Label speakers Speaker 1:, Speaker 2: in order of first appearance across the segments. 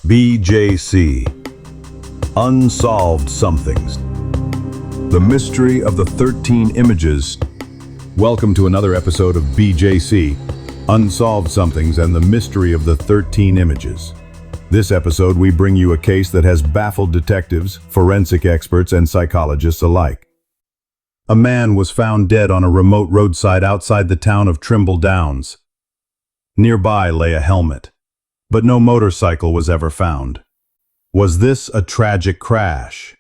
Speaker 1: BJC. Unsolved Somethings. The Mystery of the 13 Images. Welcome to another episode of BJC, Unsolved Somethings and the Mystery of the 13 Images. This episode, we bring you a case that has baffled detectives, forensic experts, and psychologists alike. A man was found dead on a remote roadside outside the town of Trimble Downs. Nearby lay a helmet, but no motorcycle was ever found. Was this a tragic crash?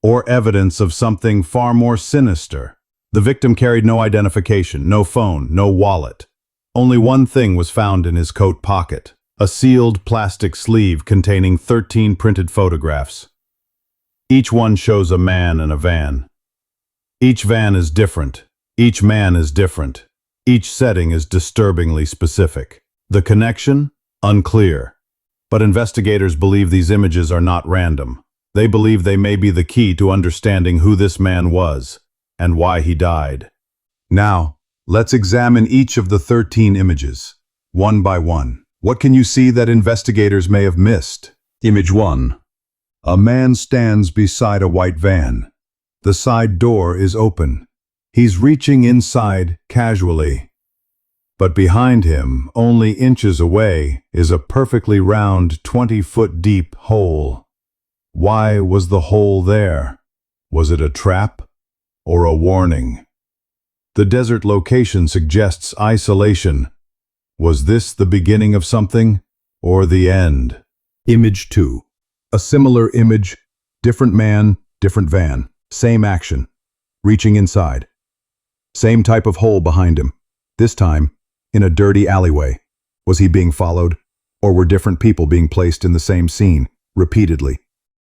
Speaker 1: Or evidence of something far more sinister? The victim carried no identification, no phone, no wallet. Only one thing was found in his coat pocket, a sealed plastic sleeve containing 13 printed photographs. Each one shows a man in a van. Each van is different. Each man is different. Each setting is disturbingly specific. The connection? Unclear. But investigators believe these images are not random. They believe they may be the key to understanding who this man was and why he died. Now, let's examine each of the 13 images, one by one. What can you see that investigators may have missed? Image 1. A man stands beside a white van. The side door is open. He's reaching inside casually. But behind him, only inches away, is a perfectly round 20-foot deep hole. Why was the hole there? Was it a trap or a warning? The desert location suggests isolation. Was this the beginning of something or the end? Image 2. A similar image, different man, different van, same action, reaching inside. Same type of hole behind him, this time in a dirty alleyway. Was he being followed, or were different people being placed in the same scene, repeatedly?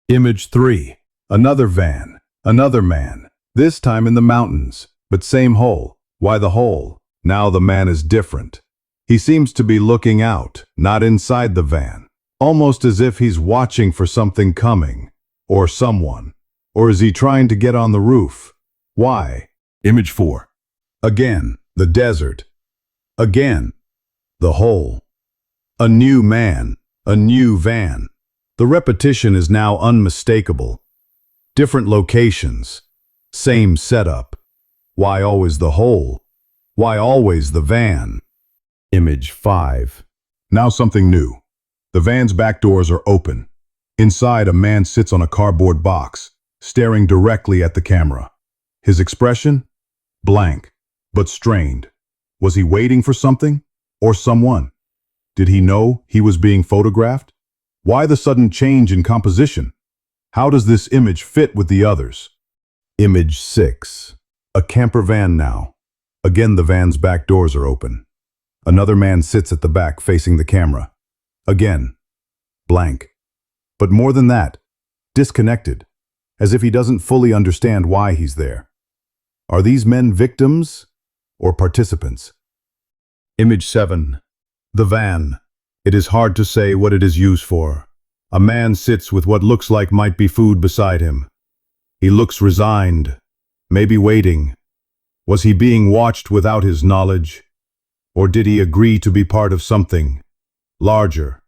Speaker 1: Image 3. Another van, another man, this time in the mountains, but same hole. Why the hole? Now the man is different. He seems to be looking out, not inside the van, almost as if he's watching for something coming, or someone. Or is he trying to get on the roof? Why? Image 4. Again, the desert. Again, the hole. A new man, a new van. The repetition is now unmistakable. Different locations, same setup. Why always the hole? Why always the van? Image 5. Now something new. The van's back doors are open. Inside, a man sits on a cardboard box, staring directly at the camera. His expression? Blank, but strained. Was he waiting for something or someone? Did he know he was being photographed? Why the sudden change in composition? How does this image fit with the others? Image 6. A camper van now. Again, the van's back doors are open. Another man sits at the back facing the camera. Again, blank. But more than that, disconnected, as if he doesn't fully understand why he's there. Are these men victims or participants? Image 7. The van. It is hard to say what it is used for. A man sits with what looks like might be food beside him. He looks resigned, maybe waiting. Was he being watched without his knowledge? Or did he agree to be part of something larger?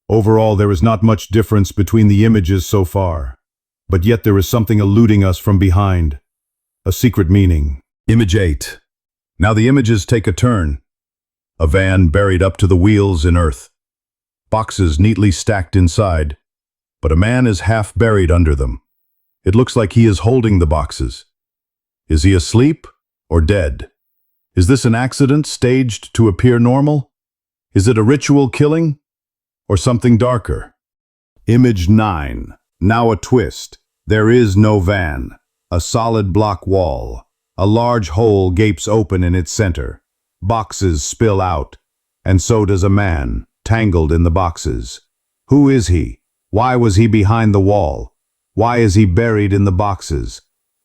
Speaker 1: Overall, there is not much difference between the images so far, but yet there is something eluding us from behind. A secret meaning. Image 8. Now the images take a turn. A van buried up to the wheels in earth. Boxes neatly stacked inside, but a man is half buried under them. It looks like he is holding the boxes. Is he asleep or dead? Is this an accident staged to appear normal? Is it a ritual killing or something darker? Image 9. Now a twist. There is no van. A solid block wall. A large hole gapes open in its center. Boxes spill out, and so does a man, tangled in the boxes. Who is he? Why was he behind the wall? Why is he buried in the boxes?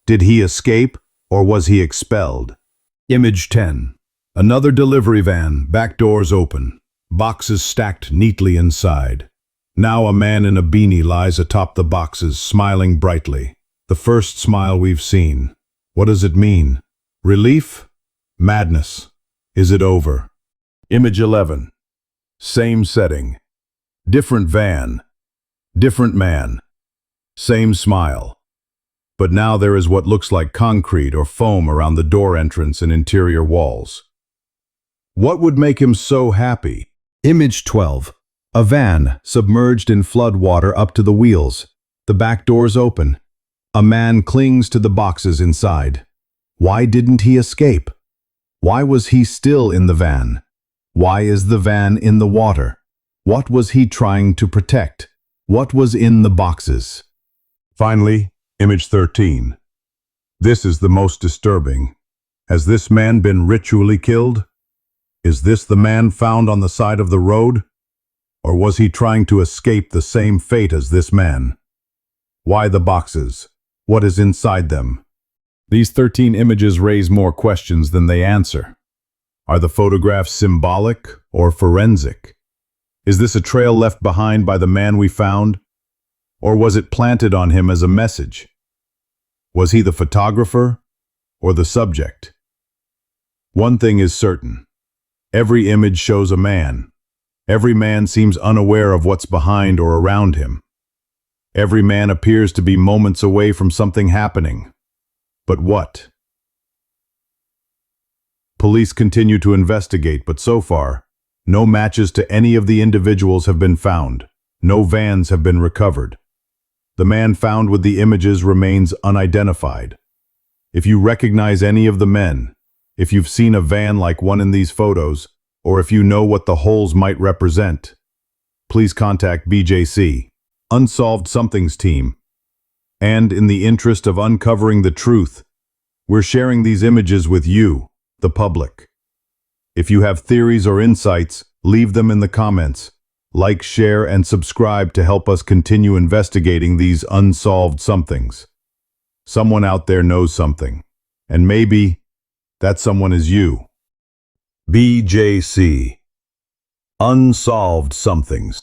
Speaker 1: Did he escape, or was he expelled? Image 10. Another delivery van, back doors open. Boxes stacked neatly inside. Now a man in a beanie lies atop the boxes, smiling brightly. The first smile we've seen. What does it mean? Relief? Madness? Is it over? Image 11. Same setting. Different van, different man, same smile. But now there is what looks like concrete or foam around the door entrance and interior walls. What would make him so happy? Image 12. A van submerged in flood water up to the wheels. The back doors open. A man clings to the boxes inside. Why didn't he escape? Why was he still in the van? Why is the van in the water? What was he trying to protect? What was in the boxes? Finally, image 13. This is the most disturbing. Has this man been ritually killed? Is this the man found on the side of the road? Or was he trying to escape the same fate as this man? Why the boxes? What is inside them? These 13 images raise more questions than they answer. Are the photographs symbolic or forensic? Is this a trail left behind by the man we found? Or was it planted on him as a message? Was he the photographer or the subject? One thing is certain. Every image shows a man. Every man seems unaware of what's behind or around him. Every man appears to be moments away from something happening. But what? Police continue to investigate, but so far, no matches to any of the individuals have been found. No vans have been recovered. The man found with the images remains unidentified. If you recognize any of the men, if you've seen a van like one in these photos, or if you know what the holes might represent, please contact BJC, Unsolved Somethings team. And in the interest of uncovering the truth, we're sharing these images with you, the public. If you have theories or insights, leave them in the comments. Like, share, and subscribe to help us continue investigating these unsolved somethings. Someone out there knows something, and maybe that someone is you. BJC. Unsolved Somethings.